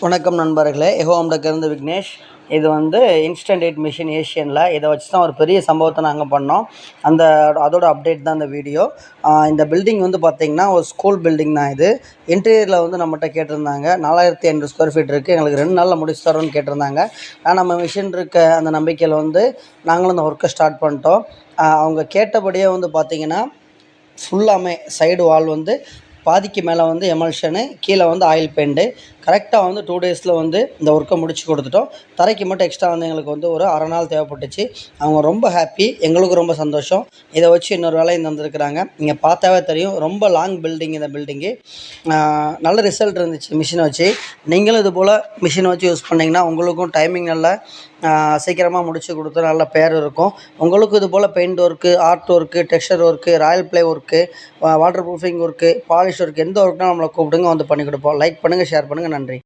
வணக்கம் நண்பர்களே, ஹோம் டெக்கிலிருந்து விக்னேஷ். இது வந்து இன்ஸ்டன்ட் எயிட் மிஷின் ஏஷியனில் இதை வச்சு தான் ஒரு பெரிய சம்பவத்தை நாங்கள் பண்ணோம். அதோட அப்டேட் தான் இந்த வீடியோ. இந்த பில்டிங் வந்து பார்த்திங்கன்னா ஒரு ஸ்கூல் பில்டிங் தான். இது இன்டீரியரில் வந்து நம்மகிட்ட கேட்டிருந்தாங்க. 4500 ஸ்கொயர் ஃபீட் இருக்குது, எங்களுக்கு 2 நாளில் முடிச்சு தரோன்னு கேட்டிருந்தாங்க. ஆனால் நம்ம மிஷின் இருக்க அந்த நம்பிக்கையில் வந்து நாங்களும் அந்த ஒர்க்கை ஸ்டார்ட் பண்ணிட்டோம். அவங்க கேட்டபடியே வந்து பார்த்திங்கன்னா ஃபுல்லாமே சைடு வால் வந்து பாதிக்கு மேலே வந்து எமல்ஷனு, கீழே வந்து ஆயில் பெயிண்ட்டு. கரெக்டாக வந்து 2 டேஸில் வந்து இந்த ஒர்க்கை முடிச்சு கொடுத்துட்டோம். தரைக்கு மட்டும் எக்ஸ்ட்ரா வந்து எங்களுக்கு வந்து ஒரு அரை நாள் தேவைப்பட்டுச்சு. அவங்க ரொம்ப ஹாப்பி, எங்களுக்கும் ரொம்ப சந்தோஷம். இதை வச்சு இன்னொரு வேலையும் தந்துருக்குறாங்க. நீங்கள் பார்த்தாவே தெரியும், ரொம்ப லாங் பில்டிங் இந்த பில்டிங்கு. நல்ல ரிசல்ட் இருந்துச்சு மிஷினை வச்சு. நீங்களும் இது போல் மிஷினை வச்சு யூஸ் பண்ணிங்கன்னா உங்களுக்கும் டைமிங் நல்லா சீக்கிரமாக முடிச்சு கொடுத்து நல்ல பேர் இருக்கும். உங்களுக்கும் இது போல் paint work, art work, texture work, royal play work, waterproofing work, polish work, எந்த ஒர்க்குனாலும் நம்மளை கூப்பிடுங்க, வந்து பண்ணி கொடுப்போம். லைக் பண்ணுங்கள், ஷேர் பண்ணுங்கள். நன்றி.